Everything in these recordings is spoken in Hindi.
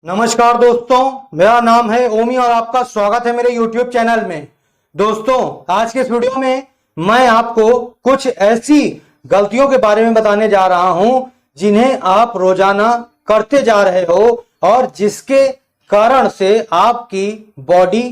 नमस्कार दोस्तों, मेरा नाम है ओमी और आपका स्वागत है मेरे YouTube चैनल में। दोस्तों, आज के इस वीडियो में मैं आपको कुछ ऐसी गलतियों के बारे में बताने जा रहा हूं जिन्हें आप रोजाना करते जा रहे हो और जिसके कारण से आपकी बॉडी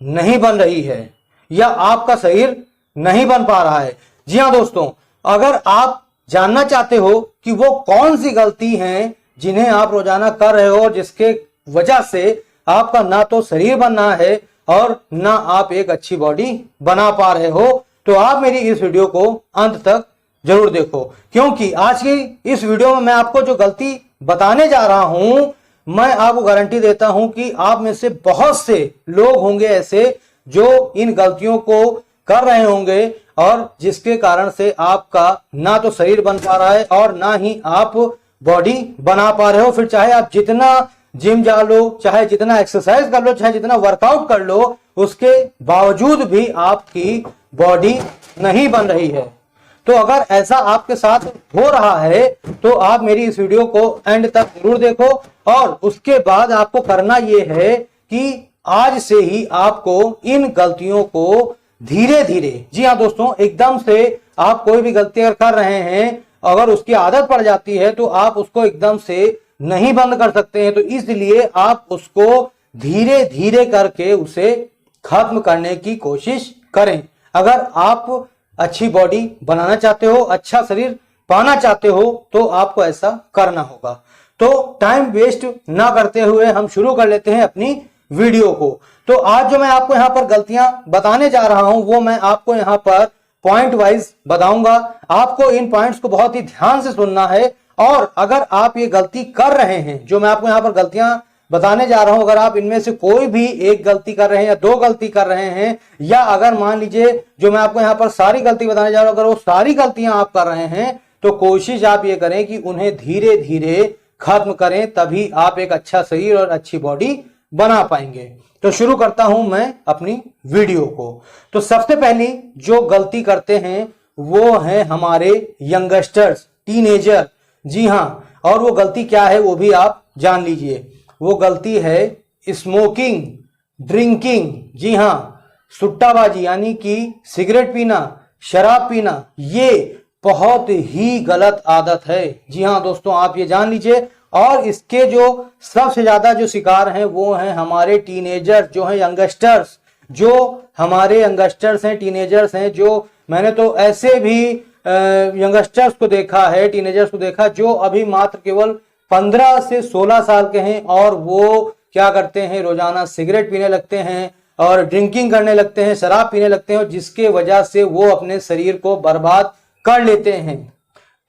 नहीं बन रही है या आपका शरीर नहीं बन पा रहा है। जी हाँ दोस्तों, अगर आप जानना चाहते हो कि वो कौन सी गलती है जिन्हें आप रोजाना कर रहे हो और जिसके वजह से आपका ना तो शरीर बनना है और ना आप एक अच्छी बॉडी बना पा रहे हो, तो आप मेरी इस वीडियो को अंत तक जरूर देखो, क्योंकि आज की इस वीडियो में मैं आपको जो गलती बताने जा रहा हूं, मैं आपको गारंटी देता हूं कि आप में से बहुत से लोग होंगे ऐसे जो इन गलतियों को कर रहे होंगे और जिसके कारण से आपका ना तो शरीर बन पा रहा है और ना ही आप बॉडी बना पा रहे हो। फिर चाहे आप जितना जिम जा लो, चाहे जितना एक्सरसाइज कर लो, चाहे जितना वर्कआउट कर लो, उसके बावजूद भी आपकी बॉडी नहीं बन रही है। तो अगर ऐसा आपके साथ हो रहा है तो आप मेरी इस वीडियो को एंड तक जरूर देखो और उसके बाद आपको करना यह है कि आज से ही आपको इन गलतियों को धीरे धीरे, जी हाँ दोस्तों, एकदम से आप कोई भी गलती अगर कर रहे हैं, अगर उसकी आदत पड़ जाती है तो आप उसको एकदम से नहीं बंद कर सकते हैं। तो इसलिए आप उसको धीरे धीरे करके उसे खत्म करने की कोशिश करें। अगर आप अच्छी बॉडी बनाना चाहते हो, अच्छा शरीर पाना चाहते हो, तो आपको ऐसा करना होगा। तो टाइम वेस्ट ना करते हुए हम शुरू कर लेते हैं अपनी वीडियो को। तो आज जो मैं आपको यहाँ पर गलतियां बताने जा रहा हूं वो मैं आपको यहाँ पर पॉइंट वाइज बताऊंगा। आपको इन पॉइंट्स को बहुत ही ध्यान से सुनना है और अगर आप ये गलती कर रहे हैं, जो मैं आपको यहाँ पर गलतियां बताने जा रहा हूं, अगर आप इनमें से कोई भी एक गलती कर रहे हैं या दो गलती कर रहे हैं, या अगर मान लीजिए जो मैं आपको यहाँ पर सारी गलती बताने जा रहा हूं, अगर वो सारी गलतियां आप कर रहे हैं तो कोशिश आप ये करें कि उन्हें धीरे धीरे खत्म करें, तभी आप एक अच्छा शरीर और अच्छी बॉडी बना पाएंगे। तो शुरू करता हूं मैं अपनी वीडियो को। तो सबसे पहली जो गलती करते हैं वो है हमारे यंगस्टर्स, टीनेजर। जी हां, और वो गलती क्या है वो भी आप जान लीजिए। वो गलती है स्मोकिंग, ड्रिंकिंग। जी हां, सुट्टाबाजी यानी कि सिगरेट पीना, शराब पीना, ये बहुत ही गलत आदत है। जी हां दोस्तों, आप ये जान लीजिए। और इसके जो सबसे ज्यादा जो शिकार हैं वो हैं हमारे टीनेजर, जो हैं यंगस्टर्स, जो हमारे यंगस्टर्स हैं, टीनेजर्स हैं। जो मैंने तो ऐसे भी यंगस्टर्स को देखा है, टीनेजर्स को देखा, जो अभी मात्र केवल 15 से 16 साल के हैं और वो क्या करते हैं, रोजाना सिगरेट पीने लगते हैं और ड्रिंकिंग करने लगते हैं, शराब पीने लगते हैं, और जिसके वजह से वो अपने शरीर को बर्बाद कर लेते हैं।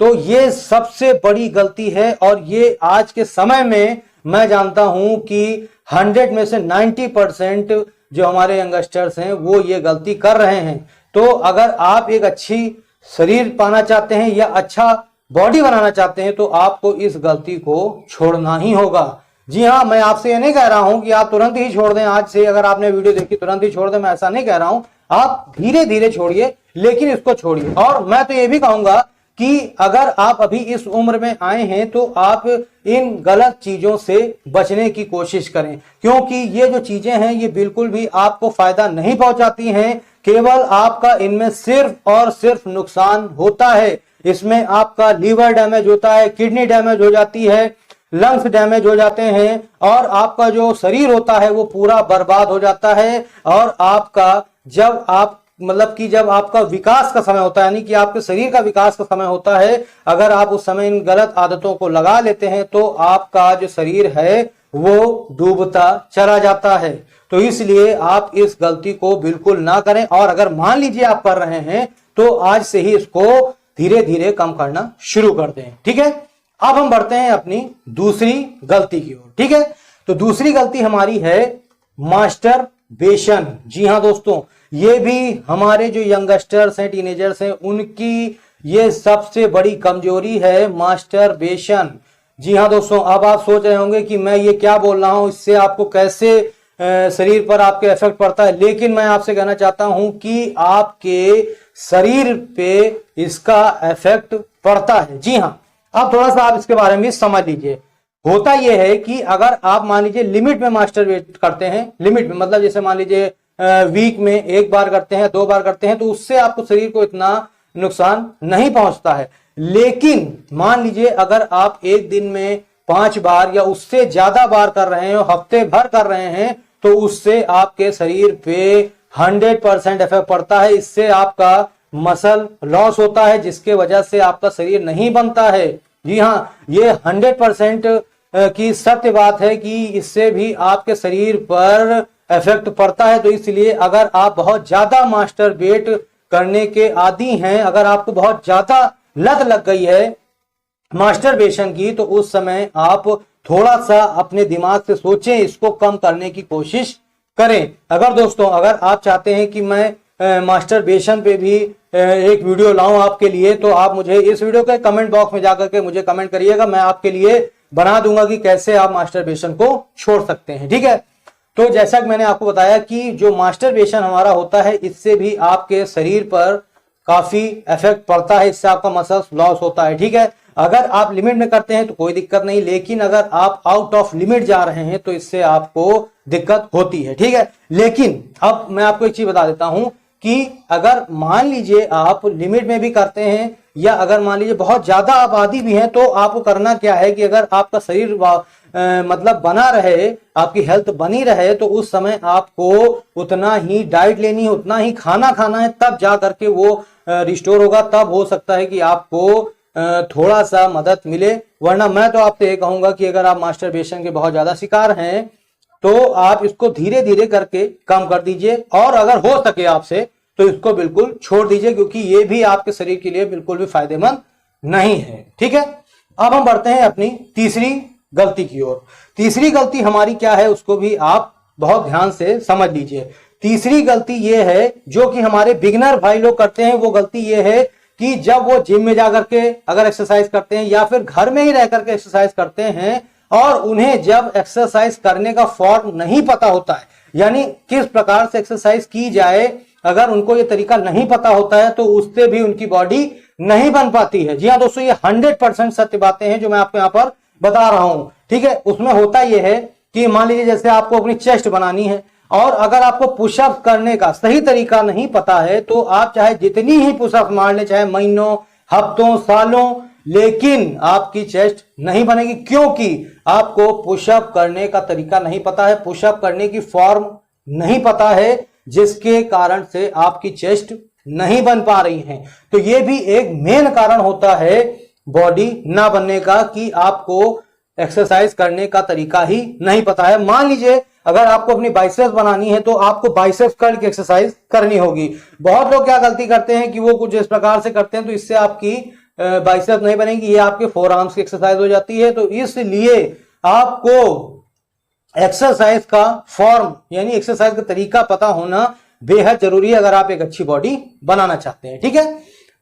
तो ये सबसे बड़ी गलती है और ये आज के समय में मैं जानता हूं कि 100 में से 90% जो हमारे यंगस्टर्स हैं वो ये गलती कर रहे हैं। तो अगर आप एक अच्छी शरीर पाना चाहते हैं या अच्छा बॉडी बनाना चाहते हैं तो आपको इस गलती को छोड़ना ही होगा। जी हाँ, मैं आपसे ये नहीं कह रहा हूं कि आप तुरंत ही छोड़ दें, आज से अगर आपने वीडियो देखी तुरंत ही छोड़ दें, मैं ऐसा नहीं कह रहा हूं। आप धीरे धीरे छोड़िए, लेकिन इसको छोड़िए। और मैं तो ये भी कहूंगा कि अगर आप अभी इस उम्र में आए हैं तो आप इन गलत चीजों से बचने की कोशिश करें, क्योंकि ये जो चीजें हैं ये बिल्कुल भी आपको फायदा नहीं पहुंचाती हैं। केवल आपका इनमें सिर्फ और सिर्फ नुकसान होता है। इसमें आपका लीवर डैमेज होता है, किडनी डैमेज हो जाती है, लंग्स डैमेज हो जाते हैं और आपका जो शरीर होता है वो पूरा बर्बाद हो जाता है। और आपका जब आपका विकास का समय होता है, यानी कि आपके शरीर का विकास का समय होता है, अगर आप उस समय इन गलत आदतों को लगा लेते हैं तो आपका जो शरीर है वो डूबता चला जाता है। तो इसलिए आप इस गलती को बिल्कुल ना करें। और अगर मान लीजिए आप कर रहे हैं तो आज से ही इसको धीरे धीरे कम करना शुरू कर दें। ठीक है, अब हम बढ़ते हैं अपनी दूसरी गलती की ओर। ठीक है, तो दूसरी गलती हमारी है मास्टरबेशन। जी हाँ दोस्तों, ये भी हमारे जो यंगस्टर्स हैं, टीनेजर्स हैं, उनकी ये सबसे बड़ी कमजोरी है, मास्टरबेशन। जी हाँ दोस्तों, अब आप सोच रहे होंगे कि मैं ये क्या बोल रहा हूं, इससे आपको कैसे शरीर पर आपके इफेक्ट पड़ता है, लेकिन मैं आपसे कहना चाहता हूं कि आपके शरीर पे इसका इफेक्ट पड़ता है। जी हाँ, अब थोड़ा सा आप इसके बारे में समझ लीजिए। होता यह है कि अगर आप मान लीजिए लिमिट में मास्टरबेट करते हैं, लिमिट में मतलब जैसे मान लीजिए वीक में एक बार करते हैं, 2 बार करते हैं, तो उससे आपको शरीर को इतना नुकसान नहीं पहुंचता है। लेकिन मान लीजिए अगर आप एक दिन में 5 बार या उससे ज्यादा बार कर रहे हैं, हफ्ते भर कर रहे हैं, तो उससे आपके शरीर पे 100% इफेक्ट पड़ता है। इससे आपका मसल लॉस होता है, जिसके वजह से आपका शरीर नहीं बनता है। जी हाँ, ये 100% की सत्य बात है कि इससे भी आपके शरीर पर इफेक्ट पड़ता है। तो इसलिए अगर आप बहुत ज्यादा मास्टरबेट करने के आदी हैं, अगर आपको बहुत ज्यादा लत लग गई है मास्टरबेशन की, तो उस समय आप थोड़ा सा अपने दिमाग से सोचें, इसको कम करने की कोशिश करें। अगर दोस्तों अगर आप चाहते हैं कि मैं मास्टरबेशन पे भी एक वीडियो लाऊं आपके लिए, तो आप मुझे इस वीडियो के कमेंट बॉक्स में जाकर के मुझे कमेंट करिएगा, मैं आपके लिए बना दूंगा कि कैसे आप मास्टरबेशन को छोड़ सकते हैं। ठीक है, तो जैसा कि मैंने आपको बताया कि जो मास्टरबेशन हमारा होता है, इससे भी आपके शरीर पर काफी इफेक्ट पड़ता है, इससे आपका मसल्स लॉस होता है। ठीक है, अगर आप लिमिट में करते हैं तो कोई दिक्कत नहीं, लेकिन अगर आप आउट ऑफ लिमिट जा रहे हैं तो इससे आपको दिक्कत होती है। ठीक है, लेकिन अब मैं आपको एक चीज बता देता हूं कि अगर मान लीजिए आप लिमिट में भी करते हैं, या अगर मान लीजिए बहुत ज्यादा आबादी भी है, तो आपको करना क्या है कि अगर आपका शरीर मतलब बना रहे, आपकी हेल्थ बनी रहे, तो उस समय आपको उतना ही डाइट लेनी है, उतना ही खाना खाना है, तब जा करके वो रिस्टोर होगा। तब हो सकता है कि आपको थोड़ा सा मदद मिले, वरना मैं तो आपसे ये कहूंगा कि अगर आप मास्टरबेशन के बहुत ज्यादा शिकार हैं तो आप इसको धीरे धीरे करके कम कर दीजिए, और अगर हो सके आपसे तो इसको बिल्कुल छोड़ दीजिए, क्योंकि ये भी आपके शरीर के लिए बिल्कुल भी फायदेमंद नहीं है। ठीक है, अब हम बढ़ते हैं अपनी तीसरी गलती की ओर। तीसरी गलती हमारी क्या है, उसको भी आप बहुत ध्यान से समझ लीजिए। तीसरी गलती ये है जो कि हमारे बिगिनर भाई लोग करते हैं, वो गलती ये है कि जब वो जिम में जाकर के अगर एक्सरसाइज करते हैं, या फिर घर में ही रह करके एक्सरसाइज करते हैं, और उन्हें जब एक्सरसाइज करने का फॉर्म नहीं पता होता है, यानी किस प्रकार से एक्सरसाइज की जाए, अगर उनको ये तरीका नहीं पता होता है, तो उससे भी उनकी बॉडी नहीं बन पाती है। जी हाँ दोस्तों, ये 100% सत्य बातें हैं जो मैं आपको यहाँ पर बता रहा हूं। ठीक है, उसमें होता यह है कि मान लीजिए जैसे आपको अपनी चेस्ट बनानी है, और अगर आपको पुशअप करने का सही तरीका नहीं पता है, तो आप चाहे जितनी ही पुशअप मार ले, चाहे महीनों, हफ्तों, सालों, लेकिन आपकी चेस्ट नहीं बनेगी, क्योंकि आपको पुशअप करने का तरीका नहीं पता है, पुशअप करने की फॉर्म नहीं पता है, जिसके कारण से आपकी चेस्ट नहीं बन पा रही है। तो ये भी एक मेन कारण होता है बॉडी ना बनने का, कि आपको एक्सरसाइज करने का तरीका ही नहीं पता है। मान लीजिए अगर आपको अपनी बाइसेप्स बनानी है, तो आपको बाइसेप्स कर्ल की एक्सरसाइज करनी होगी। बहुत लोग क्या गलती करते हैं कि वो कुछ इस प्रकार से करते हैं, तो इससे आपकी बाइसेप्स नहीं बनेगी, ये आपके फोर आर्म्स की एक्सरसाइज हो जाती है। तो इसलिए आपको एक्सरसाइज का फॉर्म यानी एक्सरसाइज का तरीका पता होना बेहद जरूरी है, अगर आप एक अच्छी बॉडी बनाना चाहते हैं। ठीक है,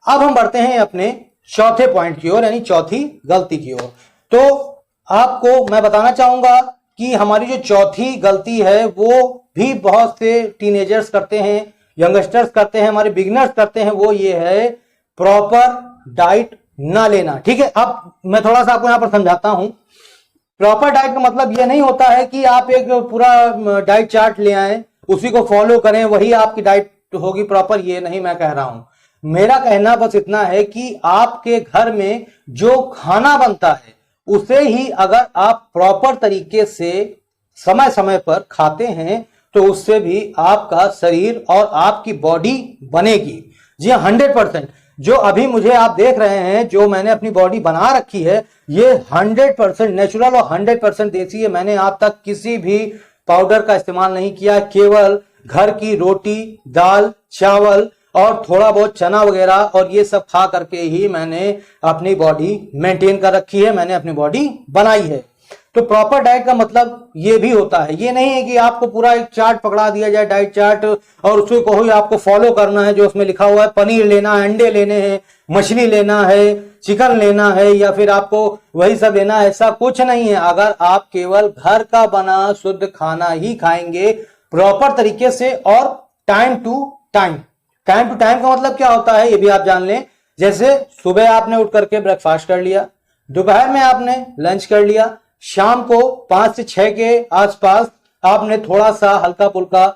अब हम बढ़ते हैं अपने चौथे पॉइंट की ओर, यानी चौथी गलती की ओर। तो आपको मैं बताना चाहूंगा कि हमारी जो चौथी गलती है वो भी बहुत से टीनेजर्स करते हैं, यंगस्टर्स करते हैं, हमारे बिगिनर्स करते हैं, वो ये है प्रॉपर डाइट ना लेना। ठीक है, अब मैं थोड़ा सा आपको यहां पर समझाता हूं। प्रॉपर डाइट का मतलब ये नहीं होता है कि आप एक पूरा डाइट चार्ट ले आए, उसी को फॉलो करें, वही आपकी डाइट होगी प्रॉपर, ये नहीं मैं कह रहा हूं। मेरा कहना बस इतना है कि आपके घर में जो खाना बनता है उसे ही अगर आप प्रॉपर तरीके से समय समय पर खाते हैं, तो उससे भी आपका शरीर और आपकी बॉडी बनेगी। जी 100%। जो अभी मुझे आप देख रहे हैं, जो मैंने अपनी बॉडी बना रखी है, ये 100% नेचुरल और 100% देसी है। मैंने आज तक किसी भी पाउडर का इस्तेमाल नहीं किया, केवल घर की रोटी, दाल, चावल और थोड़ा बहुत चना वगैरह और ये सब खा करके ही मैंने अपनी बॉडी मेंटेन कर रखी है, मैंने अपनी बॉडी बनाई है। तो प्रॉपर डाइट का मतलब ये भी होता है, ये नहीं है कि आपको पूरा एक चार्ट पकड़ा दिया जाए, डाइट चार्ट, और उसको कहो आपको फॉलो करना है जो उसमें लिखा हुआ है, पनीर लेना है, अंडे लेने हैं, मछली लेना है, चिकन लेना है, या फिर आपको वही सब लेना है, ऐसा कुछ नहीं है। अगर आप केवल घर का बना शुद्ध खाना ही खाएंगे प्रॉपर तरीके से और टाइम टू टाइम का मतलब क्या होता है ये भी आप जान लें। जैसे सुबह आपने उठ करके ब्रेकफास्ट कर लिया, दोपहर में आपने लंच कर लिया, शाम को 5 से 6 के आसपास आपने थोड़ा सा हल्का फुल्का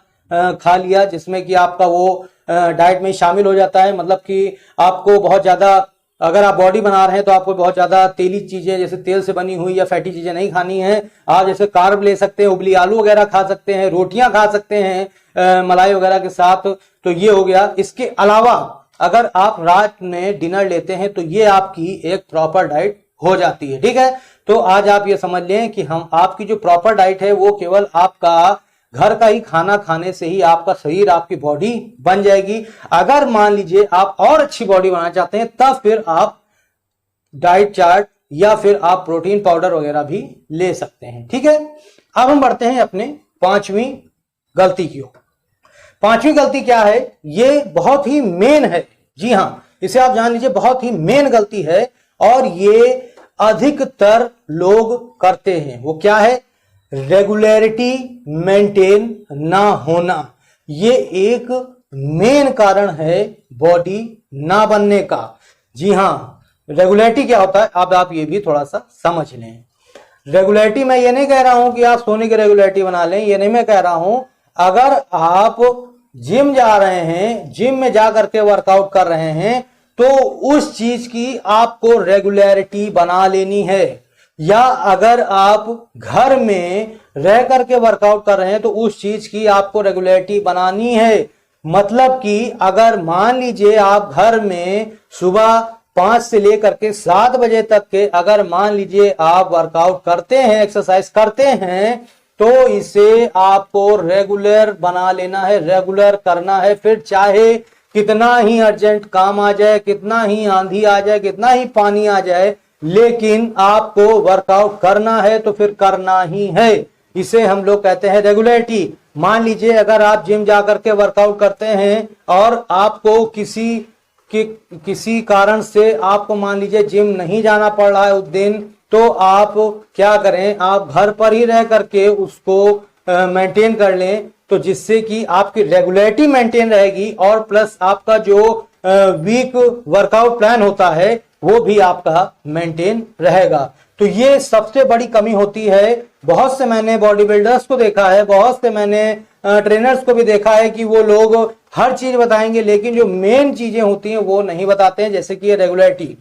खा लिया, जिसमें कि आपका वो डाइट में शामिल हो जाता है। मतलब कि आपको बहुत ज्यादा, अगर आप बॉडी बना रहे हैं तो आपको बहुत ज्यादा तेली चीजें जैसे तेल से बनी हुई या फैटी चीजें नहीं खानी है। आप जैसे कार्ब ले सकते हैं, उबली आलू वगैरह खा सकते हैं, रोटियां खा सकते हैं मलाई वगैरह के साथ, तो ये हो गया। इसके अलावा अगर आप रात में डिनर लेते हैं तो ये आपकी एक प्रॉपर डाइट हो जाती है। ठीक है, तो आज आप ये समझ लें कि हम आपकी जो प्रॉपर डाइट है वो केवल आपका घर का ही खाना खाने से ही आपका शरीर, आपकी बॉडी बन जाएगी। अगर मान लीजिए आप और अच्छी बॉडी बनाना चाहते हैं तब फिर आप डाइट चार्ट या फिर आप प्रोटीन पाउडर वगैरह भी ले सकते हैं। ठीक है, अब हम बढ़ते हैं अपने 5वीं गलती की ओर। 5वीं गलती क्या है? ये बहुत ही मेन है। जी हां, इसे आप जान लीजिए, बहुत ही मेन गलती है और ये अधिकतर लोग करते हैं। वो क्या है? रेगुलरिटी मेंटेन ना होना। ये एक मेन कारण है बॉडी ना बनने का। जी हां, रेगुलरिटी क्या होता है अब आप ये भी थोड़ा सा समझ लें। रेगुलरिटी, मैं ये नहीं कह रहा हूं कि आप सोने की रेगुलरिटी बना लें, ये नहीं मैं कह रहा हूं। अगर आप जिम जा रहे हैं, जिम में जा करके वर्कआउट कर रहे हैं, तो उस चीज की आपको रेगुलरिटी बना लेनी है। या अगर आप घर में रह करके वर्कआउट कर रहे हैं तो उस चीज की आपको रेगुलरिटी बनानी है। मतलब कि अगर मान लीजिए आप घर में सुबह 5 से लेकर के 7 बजे तक के अगर मान लीजिए आप वर्कआउट करते हैं, एक्सरसाइज करते हैं, तो इसे आपको रेगुलर बना लेना है, रेगुलर करना है। फिर चाहे कितना ही अर्जेंट काम आ जाए, कितना ही आंधी आ जाए, कितना ही पानी आ जाए, लेकिन आपको वर्कआउट करना है तो फिर करना ही है। इसे हम लोग कहते हैं रेगुलरिटी। मान लीजिए अगर आप जिम जाकर के वर्कआउट करते हैं और आपको किसी कारण से आपको मान लीजिए जिम नहीं जाना पड़ रहा है उस दिन, तो आप क्या करें, आप घर पर ही रह करके उसको मेंटेन कर लें, तो जिससे कि आपकी रेगुलरिटी मेंटेन रहेगी और प्लस आपका जो वीक वर्कआउट प्लान होता है वो भी आपका मेंटेन रहेगा। तो ये सबसे बड़ी कमी होती है। बहुत से मैंने बॉडी बिल्डर्स को देखा है, बहुत से मैंने ट्रेनर्स को भी देखा है कि वो लोग हर चीज बताएंगे लेकिन जो मेन चीजें होती हैं वो नहीं बताते हैं, जैसे कि ये रेगुलरिटी।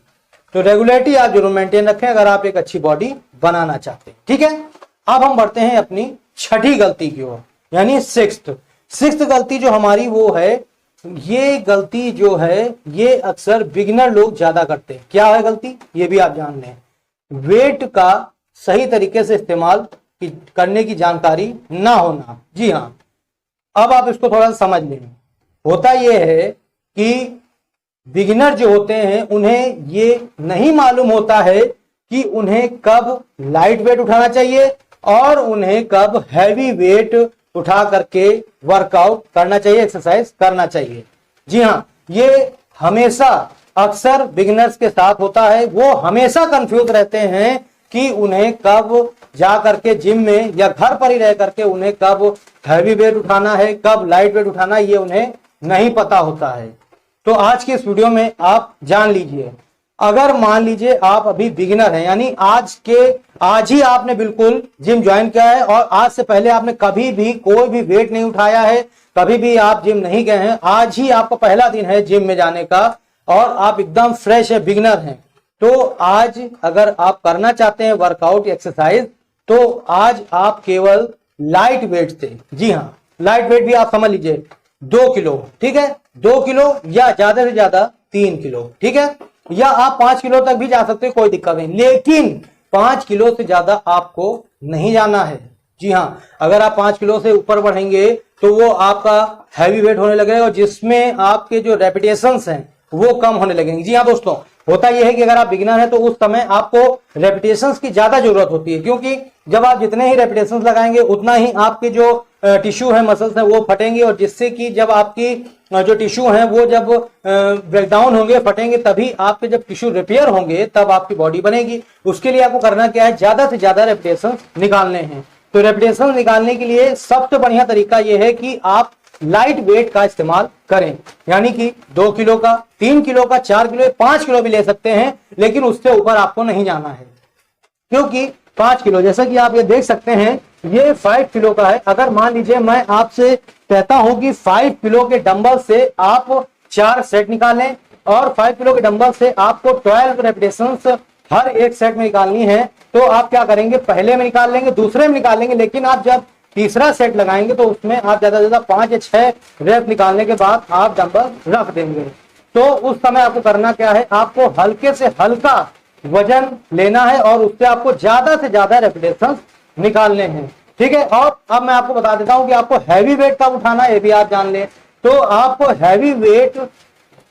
तो रेगुलरिटी आप जरूर मेंटेन रखें अगर आप एक अच्छी बॉडी बनाना चाहते हैं। ठीक है, अब हम बढ़ते हैं अपनी 6ठी गलती की ओर, यानी सिक्स्थ गलती जो हमारी वो है, ये गलती जो है ये अक्सर बिगिनर लोग ज्यादा करते हैं। क्या है गलती? ये भी आप जान लें। वेट का सही तरीके से इस्तेमाल करने की जानकारी ना होना। जी हाँ, अब आप इसको थोड़ा सा समझ लें। होता यह है कि बिगिनर जो होते हैं उन्हें ये नहीं मालूम होता है कि उन्हें कब लाइट वेट उठाना चाहिए और उन्हें कब हैवी वेट उठा करके वर्कआउट करना चाहिए, एक्सरसाइज करना चाहिए। जी हाँ, ये हमेशा अक्सर बिगिनर्स के साथ होता है। वो हमेशा कंफ्यूज रहते हैं कि उन्हें कब जा करके जिम में या घर पर ही रह करके उन्हें कब हैवी वेट उठाना है, कब लाइट वेट उठाना है, ये उन्हें नहीं पता होता है। तो आज के इस वीडियो में आप जान लीजिए, अगर मान लीजिए आप अभी बिगिनर हैं, यानी आज ही आपने बिल्कुल जिम ज्वाइन किया है और आज से पहले आपने कभी भी कोई भी वेट नहीं उठाया है, कभी भी आप जिम नहीं गए हैं, आज ही आपका पहला दिन है जिम में जाने का और आप एकदम फ्रेश है, बिगिनर हैं, तो आज अगर आप करना चाहते हैं वर्कआउट एक्सरसाइज, तो आज आप केवल लाइट वेट से, जी हाँ लाइट वेट भी आप समझ लीजिए 2 किलो, ठीक है, 2 किलो या ज्यादा से ज्यादा 3 किलो, ठीक है, या आप 5 किलो तक भी जा सकते हैं, कोई दिक्कत नहीं, लेकिन 5 किलो से ज्यादा आपको नहीं जाना है। जी हाँ, अगर आप 5 किलो से ऊपर बढ़ेंगे तो वो आपका हैवी वेट होने लगेगा और जिसमें आपके जो रेपिटेशंस हैं वो कम होने लगेंगे। जी हाँ दोस्तों, होता यह है कि अगर आप बिगिनर हैं तो उस समय आपको रेपिटेशंस की ज्यादा जरूरत होती है, क्योंकि जब आप जितने ही रेपिटेशंस लगाएंगे उतना ही आपके जो टिश्यू है, मसल्स हैं, वो फटेंगे और जिससे कि जब आपकी जो टिश्यू हैं वो जब ब्रेकडाउन होंगे, फटेंगे, तभी आपके जब टिश्यू रिपेयर होंगे तब आपकी बॉडी बनेगी। उसके लिए आपको करना क्या है, ज्यादा से ज्यादा रेपिटेशंस निकालने हैं। तो रेपिटेशंस निकालने के लिए सबसे बढ़िया तरीका यह है कि आप लाइट वेट का इस्तेमाल करें, यानी कि 2 किलो का, 3 किलो का, 4 किलो, 5 किलो भी ले सकते हैं, लेकिन उससे ऊपर आपको नहीं जाना है, क्योंकि 5 किलो। जैसा कि आप ये देख सकते हैं ये 5 किलो का है। अगर मान लीजिए मैं आपसे कहता हूं कि 5 किलो के डंबल से आप 4 सेट निकालें और 5 किलो के डंबल से आपको 12 रेपिटेशंस हर एक सेट में निकालनी है, तो आप क्या करेंगे, पहले में निकाल लेंगे, दूसरे में निकाल लेंगे, लेकिन आप जब तीसरा सेट लगाएंगे तो उसमें आप ज्यादा से ज्यादा 5 या 6 रेप निकालने के बाद आप डंबल रख देंगे। तो उस समय आपको करना क्या है, आपको हल्के से हल्का वजन लेना है और उससे आपको ज्यादा से ज्यादा रेपिटेशंस निकालने हैं। ठीक है। और अब मैं आपको बता देता हूं कि आपको हैवी वेट कब उठाना है, ये भी आप जान लें। तो आपको हैवी वेट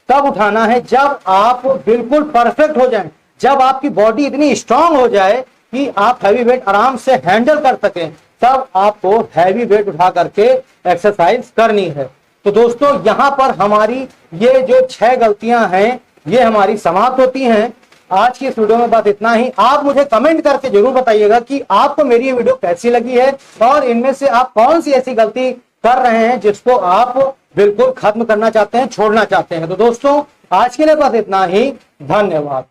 तब उठाना है जब आप बिल्कुल परफेक्ट हो जाएं, जब आपकी बॉडी इतनी स्ट्रांग हो जाए कि आप हैवी वेट आराम से हैंडल कर सकें, तब आपको हैवी वेट उठा करके एक्सरसाइज करनी है। तो दोस्तों यहां पर हमारी ये जो 6 गलतियां हैं ये हमारी समाप्त होती हैं। आज की इस वीडियो में बस इतना ही। आप मुझे कमेंट करके जरूर बताइएगा कि आपको मेरी ये वीडियो कैसी लगी है और इनमें से आप कौन सी ऐसी गलती कर रहे हैं जिसको आप बिल्कुल खत्म करना चाहते हैं, छोड़ना चाहते हैं। तो दोस्तों आज के लिए बस इतना ही। धन्यवाद।